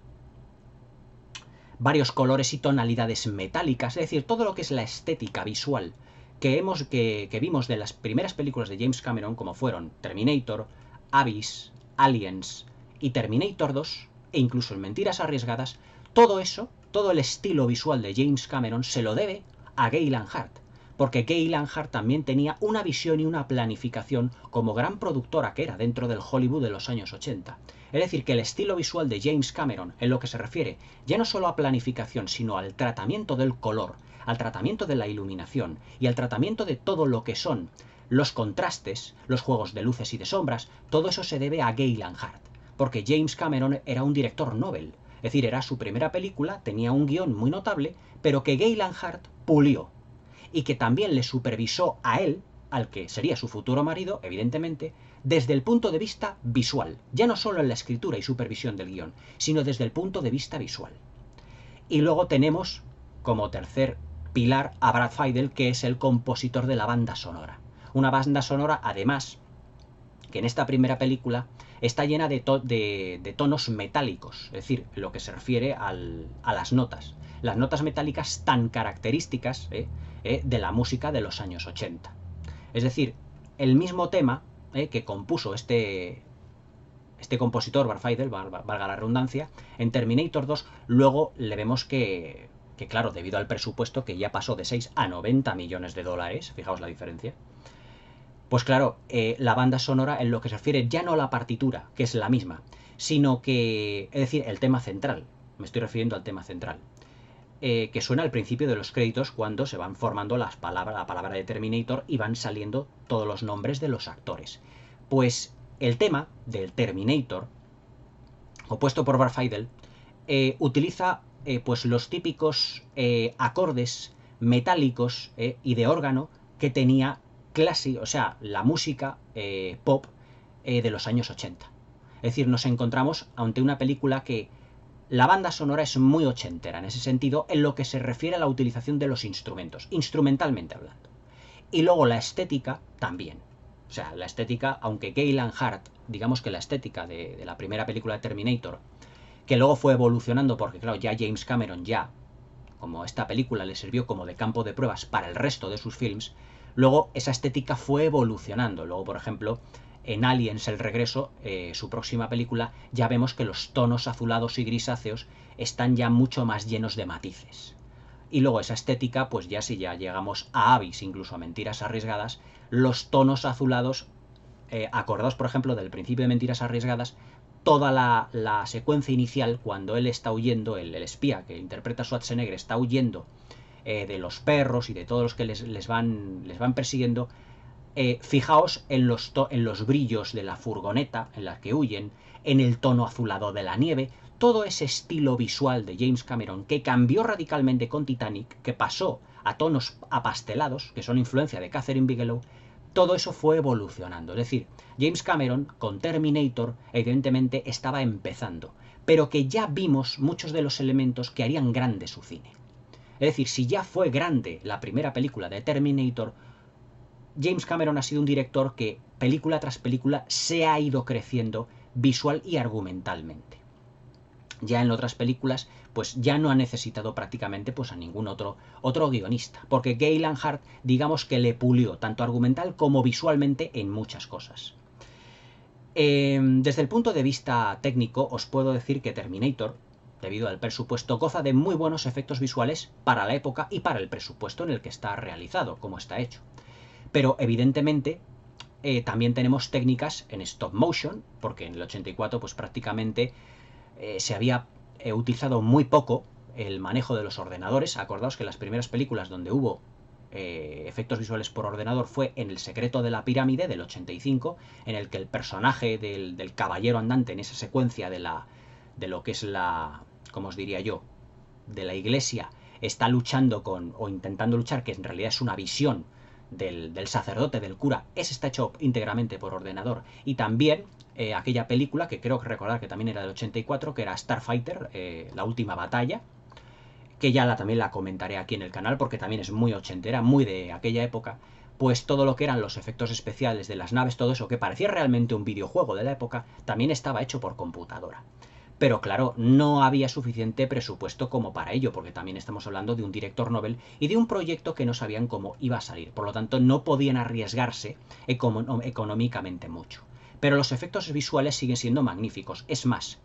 Varios colores y tonalidades metálicas, es decir, todo lo que es la estética visual que vimos de las primeras películas de James Cameron, como fueron Terminator, Abyss, Aliens y Terminator 2, e incluso en Mentiras Arriesgadas, todo eso, todo el estilo visual de James Cameron se lo debe a Galen Hart, porque Galen Hart también tenía una visión y una planificación como gran productora que era dentro del Hollywood de los años 80. Es decir, que el estilo visual de James Cameron, en lo que se refiere ya no solo a planificación, sino al tratamiento del color, al tratamiento de la iluminación y al tratamiento de todo lo que son los contrastes, los juegos de luces y de sombras, todo eso se debe a Galen Hart, porque James Cameron era un director Nobel. Es decir, era su primera película, tenía un guión muy notable, pero que Galen Hart pulió, y que también le supervisó a él, al que sería su futuro marido, evidentemente, desde el punto de vista visual, ya no solo en la escritura y supervisión del guión, sino desde el punto de vista visual. Y luego tenemos, como tercer pilar, a Brad Fiedel, que es el compositor de la banda sonora. Una banda sonora, además, que en esta primera película está llena de tonos metálicos, es decir, lo que se refiere a las notas. Las notas metálicas tan características de la música de los años 80. Es decir, el mismo tema que compuso este compositor, Barfaidel, valga la redundancia, en Terminator 2, luego le vemos que claro, debido al presupuesto que ya pasó de 6 a 90 millones de dólares, fijaos la diferencia, pues claro, la banda sonora en lo que se refiere ya no a la partitura, que es la misma, sino que, es decir, el tema central, me estoy refiriendo al tema central, que suena al principio de los créditos cuando se van formando la palabra de Terminator y van saliendo todos los nombres de los actores. Pues el tema del Terminator, compuesto por Barfaidel, utiliza pues los típicos acordes metálicos y de órgano que tenía o sea, la música pop de los años 80. Es decir, nos encontramos ante una película que la banda sonora es muy ochentera en ese sentido, en lo que se refiere a la utilización de los instrumentos, instrumentalmente hablando. Y luego la estética también. O sea, la estética, aunque Gale Hart, digamos que la estética de la primera película de Terminator, que luego fue evolucionando porque, claro, ya James Cameron como esta película le sirvió como de campo de pruebas para el resto de sus films, luego esa estética fue evolucionando. Luego, por ejemplo, en Aliens el regreso, su próxima película, ya vemos que los tonos azulados y grisáceos están ya mucho más llenos de matices. Y luego esa estética, pues ya si ya llegamos a Abyss, incluso a Mentiras Arriesgadas, los tonos azulados, acordaos por ejemplo del principio de Mentiras Arriesgadas, toda la secuencia inicial, cuando él está huyendo, el espía que interpreta a Schwarzenegger está huyendo de los perros y de todos los que les van persiguiendo, fijaos en los brillos de la furgoneta en la que huyen, en el tono azulado de la nieve, todo ese estilo visual de James Cameron que cambió radicalmente con Titanic, que pasó a tonos apastelados, que son influencia de Catherine Bigelow, todo eso fue evolucionando. Es decir, James Cameron con Terminator evidentemente estaba empezando, pero que ya vimos muchos de los elementos que harían grande su cine. Es decir, si ya fue grande la primera película de Terminator, James Cameron ha sido un director que película tras película se ha ido creciendo visual y argumentalmente. Ya en otras películas, pues ya no ha necesitado prácticamente pues a ningún otro guionista, porque Gale Hart, digamos que le pulió tanto argumental como visualmente en muchas cosas. Desde el punto de vista técnico, os puedo decir que Terminator, debido al presupuesto, goza de muy buenos efectos visuales para la época y para el presupuesto en el que está realizado, como está hecho. Pero evidentemente también tenemos técnicas en stop motion, porque en el 84 pues prácticamente se había utilizado muy poco el manejo de los ordenadores. Acordaos que las primeras películas donde hubo efectos visuales por ordenador fue en El secreto de la pirámide del 85, en el que el personaje del caballero andante en esa secuencia de lo que es ¿cómo os diría yo?, de la iglesia, está luchando o intentando luchar, que en realidad es una visión del sacerdote, del cura. Ese está hecho íntegramente por ordenador. Y también aquella película, que creo que recordar que también era del 84, que era Starfighter, la última batalla, que ya también la comentaré aquí en el canal, porque también es muy ochentera, muy de aquella época. Pues todo lo que eran los efectos especiales de las naves, todo eso que parecía realmente un videojuego de la época, también estaba hecho por computadora. Pero claro, no había suficiente presupuesto como para ello, porque también estamos hablando de un director Nobel y de un proyecto que no sabían cómo iba a salir. Por lo tanto, no podían arriesgarse económicamente mucho. Pero los efectos visuales siguen siendo magníficos. Es más,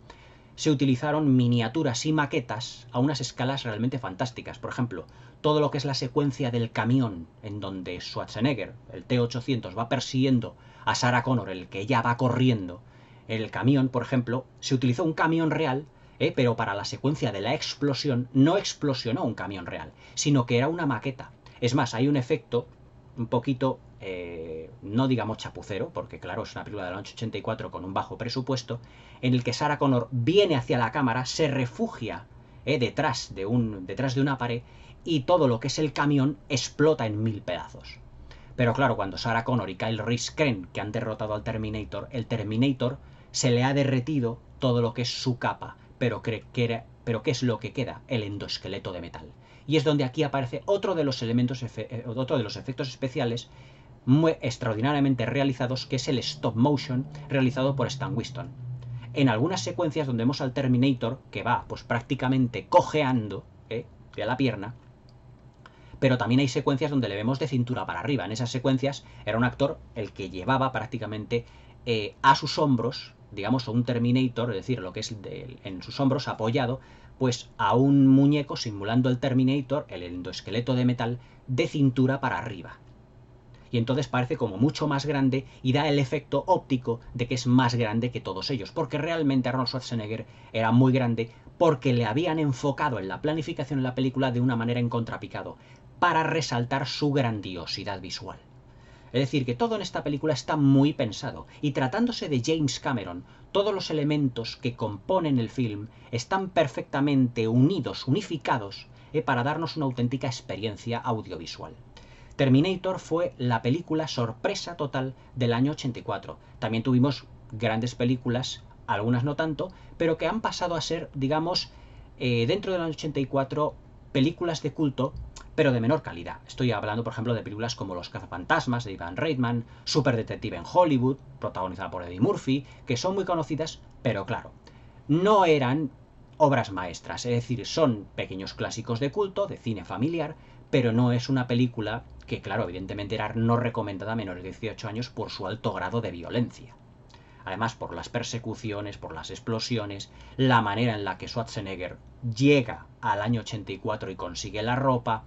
se utilizaron miniaturas y maquetas a unas escalas realmente fantásticas. Por ejemplo, todo lo que es la secuencia del camión en donde Schwarzenegger, el T-800, va persiguiendo a Sarah Connor, el que ya va corriendo. En el camión, por ejemplo, se utilizó un camión real, pero para la secuencia de la explosión no explosionó un camión real, sino que era una maqueta. Es más, hay un efecto un poquito, no digamos chapucero, porque claro, es una película del año 84 con un bajo presupuesto, en el que Sarah Connor viene hacia la cámara, se refugia detrás de una pared y todo lo que es el camión explota en 1000 pedazos. Pero claro, cuando Sarah Connor y Kyle Reese creen que han derrotado al Terminator, el Terminator se le ha derretido todo lo que es su capa, pero ¿qué es lo que queda? El endoesqueleto de metal. Y es donde aquí aparece otro de los efectos especiales muy extraordinariamente realizados, que es el stop motion realizado por Stan Winston. En algunas secuencias donde vemos al Terminator, que va pues prácticamente cojeando de la pierna, pero también hay secuencias donde le vemos de cintura para arriba. En esas secuencias era un actor el que llevaba prácticamente a sus hombros, digamos, a un Terminator, es decir, lo que es en sus hombros apoyado, pues a un muñeco simulando el Terminator, el endoesqueleto de metal, de cintura para arriba. Y entonces parece como mucho más grande y da el efecto óptico de que es más grande que todos ellos, porque realmente Arnold Schwarzenegger era muy grande porque le habían enfocado en la planificación de la película de una manera en contrapicado, para resaltar su grandiosidad visual. Es decir, que todo en esta película está muy pensado, y tratándose de James Cameron, todos los elementos que componen el film están perfectamente unidos, unificados, para darnos una auténtica experiencia audiovisual. Terminator fue la película sorpresa total del año 84. También tuvimos grandes películas, algunas no tanto, pero que han pasado a ser, digamos, dentro del año 84, películas de culto, pero de menor calidad. Estoy hablando, por ejemplo, de películas como Los cazafantasmas de Ivan Reitman, Super Detective en Hollywood, protagonizada por Eddie Murphy, que son muy conocidas, pero claro, no eran obras maestras, es decir, son pequeños clásicos de culto, de cine familiar, pero no es una película que, claro, evidentemente era no recomendada a menores de 18 años por su alto grado de violencia. Además, por las persecuciones, por las explosiones, la manera en la que Schwarzenegger llega al año 84 y consigue la ropa.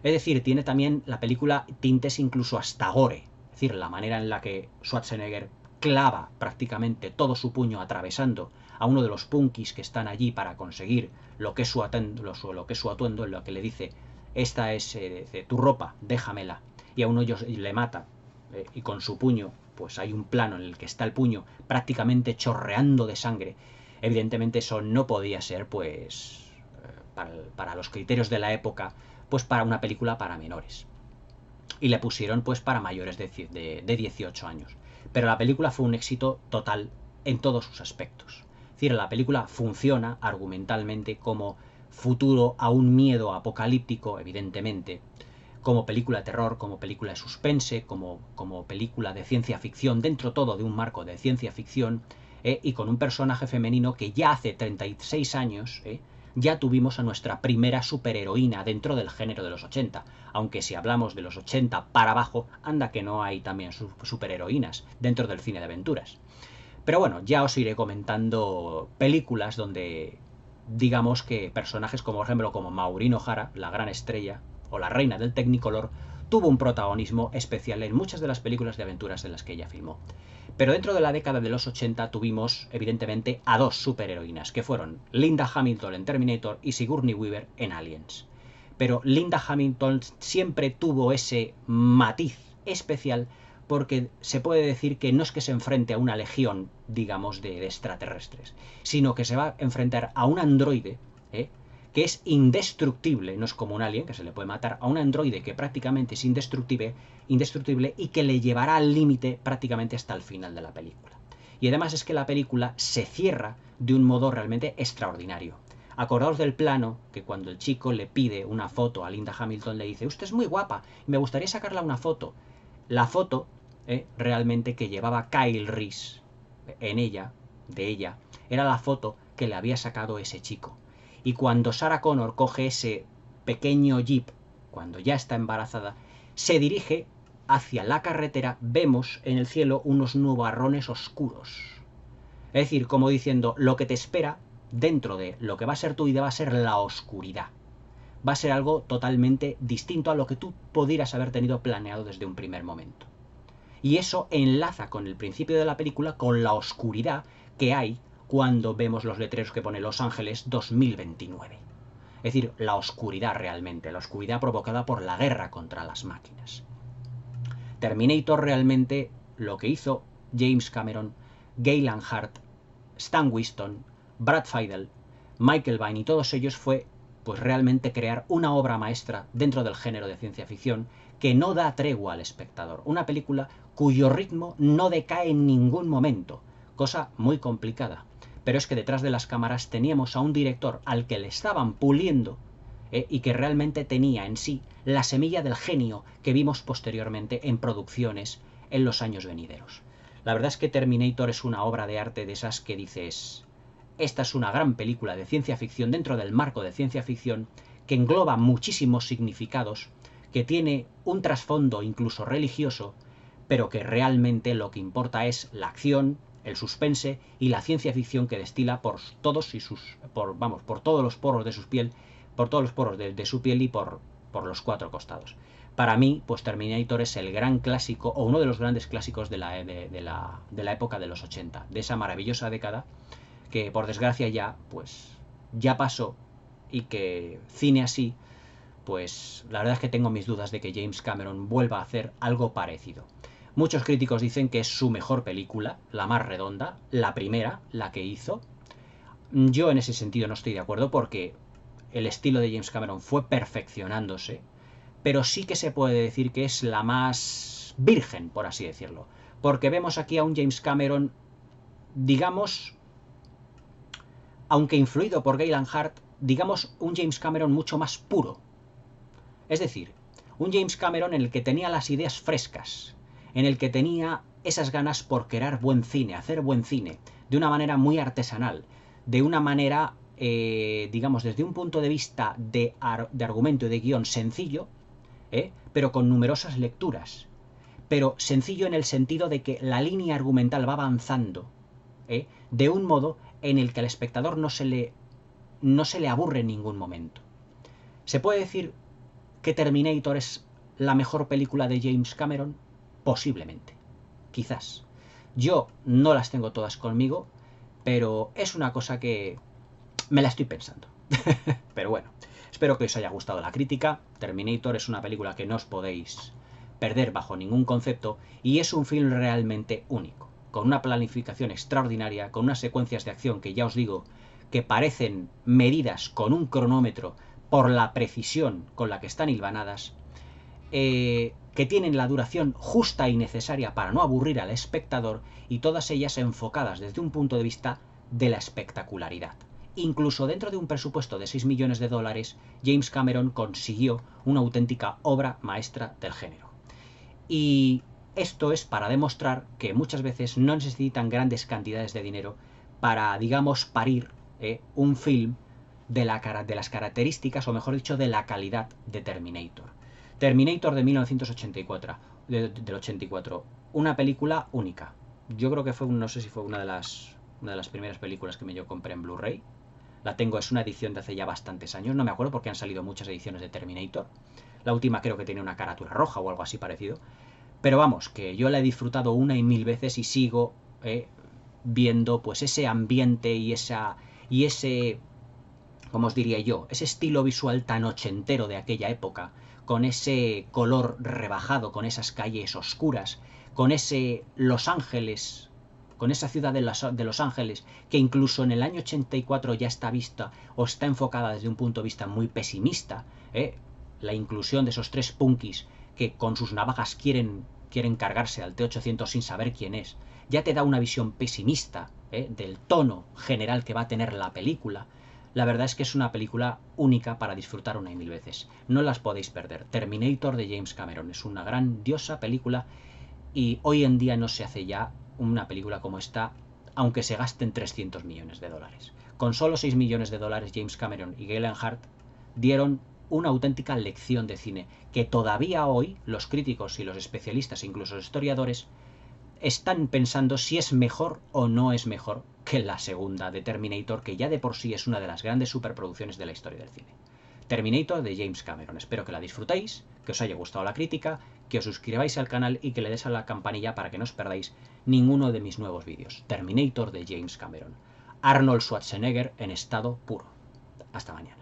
Es decir, tiene también la película tintes incluso hasta gore. Es decir, la manera en la que Schwarzenegger clava prácticamente todo su puño atravesando a uno de los punkis que están allí para conseguir lo que es su atuendo, en lo que le dice: esta es tu ropa, déjamela. Y a uno le mata, y con su puño, pues hay un plano en el que está el puño prácticamente chorreando de sangre. Evidentemente eso no podía ser, pues, para los criterios de la época, pues para una película para menores. Y le pusieron pues para mayores de 18 años. Pero la película fue un éxito total en todos sus aspectos. Es decir, la película funciona argumentalmente como futuro a un miedo apocalíptico, evidentemente, como película de terror, como película de suspense, como película de ciencia ficción, dentro todo de un marco de ciencia ficción, y con un personaje femenino que ya hace 36 años ya tuvimos a nuestra primera superheroína dentro del género de los 80. Aunque si hablamos de los 80 para abajo, anda que no hay también superheroínas dentro del cine de aventuras. Pero bueno, ya os iré comentando películas donde, digamos, que personajes como, por ejemplo, como Maureen O'Hara, la gran estrella, o la reina del Technicolor, tuvo un protagonismo especial en muchas de las películas de aventuras en las que ella filmó. Pero dentro de la década de los 80 tuvimos, evidentemente, a dos superheroínas, que fueron Linda Hamilton en Terminator y Sigourney Weaver en Aliens. Pero Linda Hamilton siempre tuvo ese matiz especial, porque se puede decir que no es que se enfrente a una legión, digamos, de extraterrestres, sino que se va a enfrentar a un androide, que es indestructible, no es como un alien que se le puede matar, a un androide que prácticamente es indestructible y que le llevará al límite prácticamente hasta el final de la película. Y además es que la película se cierra de un modo realmente extraordinario. Acordaos del plano que cuando el chico le pide una foto a Linda Hamilton, le dice: usted es muy guapa, me gustaría sacarla una foto. La foto realmente que llevaba Kyle Reese de ella, era la foto que le había sacado ese chico. Y cuando Sarah Connor coge ese pequeño jeep, cuando ya está embarazada, se dirige hacia la carretera, vemos en el cielo unos nubarrones oscuros. Es decir, como diciendo, lo que te espera dentro de lo que va a ser tu vida va a ser la oscuridad. Va a ser algo totalmente distinto a lo que tú pudieras haber tenido planeado desde un primer momento. Y eso enlaza con el principio de la película, con la oscuridad que hay cuando vemos los letreros que pone Los Ángeles 2029. Es decir, la oscuridad realmente, la oscuridad provocada por la guerra contra las máquinas. Terminator realmente, lo que hizo James Cameron, Gaylan Hart, Stan Winston, Brad Fiedel, Michael Biehn y todos ellos fue pues realmente crear una obra maestra dentro del género de ciencia ficción que no da tregua al espectador. Una película cuyo ritmo no decae en ningún momento, cosa muy complicada. Pero es que detrás de las cámaras teníamos a un director al que le estaban puliendo y que realmente tenía en sí la semilla del genio que vimos posteriormente en producciones en los años venideros. La verdad es que Terminator es una obra de arte de esas que dices, esta es una gran película de ciencia ficción dentro del marco de ciencia ficción que engloba muchísimos significados, que tiene un trasfondo incluso religioso, pero que realmente lo que importa es la acción, el suspense y la ciencia ficción que destila por todos y por todos los poros de su piel, por todos los poros de su piel y por los cuatro costados. Para mí, pues Terminator es el gran clásico, o uno de los grandes clásicos de la época de los 80, de esa maravillosa década que por desgracia ya pasó, y que cine así, pues la verdad es que tengo mis dudas de que James Cameron vuelva a hacer algo parecido. Muchos críticos dicen que es su mejor película, la más redonda, la primera, la que hizo. Yo en ese sentido no estoy de acuerdo porque el estilo de James Cameron fue perfeccionándose, pero sí que se puede decir que es la más virgen, por así decirlo. Porque vemos aquí a un James Cameron, digamos, aunque influido por Galen Hart, digamos un James Cameron mucho más puro. Es decir, un James Cameron en el que tenía las ideas frescas, en el que tenía esas ganas por querer buen cine, hacer buen cine, de una manera muy artesanal, de una manera, digamos, desde un punto de vista de argumento y de guión sencillo, pero con numerosas lecturas. Pero sencillo en el sentido de que la línea argumental va avanzando, de un modo en el que al espectador no se le aburre en ningún momento. ¿Se puede decir que Terminator es la mejor película de James Cameron? Posiblemente. Quizás. Yo no las tengo todas conmigo, pero es una cosa que me la estoy pensando. Pero bueno, espero que os haya gustado la crítica. Terminator es una película que no os podéis perder bajo ningún concepto y es un film realmente único, con una planificación extraordinaria, con unas secuencias de acción que ya os digo que parecen medidas con un cronómetro por la precisión con la que están hilvanadas, que tienen la duración justa y necesaria para no aburrir al espectador y todas ellas enfocadas desde un punto de vista de la espectacularidad. Incluso dentro de un presupuesto de 6 millones de dólares, James Cameron consiguió una auténtica obra maestra del género. Y esto es para demostrar que muchas veces no necesitan grandes cantidades de dinero para, digamos, parir un film de las características, o mejor dicho, de la calidad de Terminator. Terminator de 1984, del 84, una película única. Yo creo que fue, no sé si fue una de las primeras películas que yo compré en Blu-ray. La tengo, es una edición de hace ya bastantes años, no me acuerdo porque han salido muchas ediciones de Terminator. La última creo que tiene una carátula roja o algo así parecido. Pero vamos, que yo la he disfrutado una y mil veces y sigo viendo pues ese ambiente y ese, ¿cómo os diría yo? Ese estilo visual tan ochentero de aquella época, con ese color rebajado, con esas calles oscuras, con ese Los Ángeles, con esa ciudad de Los Ángeles, que incluso en el año 84 ya está vista o está enfocada desde un punto de vista muy pesimista, la inclusión de esos tres punkis que con sus navajas quieren cargarse al T-800 sin saber quién es, ya te da una visión pesimista del tono general que va a tener la película. La verdad es que es una película única para disfrutar una y mil veces. No las podéis perder. Terminator de James Cameron es una grandiosa película y hoy en día no se hace ya una película como esta, aunque se gasten 300 millones de dólares. Con solo 6 millones de dólares, James Cameron y Galen Hart dieron una auténtica lección de cine, que todavía hoy los críticos y los especialistas, incluso los historiadores, están pensando si es mejor o no es mejor que la segunda de Terminator, que ya de por sí es una de las grandes superproducciones de la historia del cine. Terminator de James Cameron. Espero que la disfrutéis, que os haya gustado la crítica, que os suscribáis al canal y que le des a la campanilla para que no os perdáis ninguno de mis nuevos vídeos. Terminator de James Cameron. Arnold Schwarzenegger en estado puro. Hasta mañana.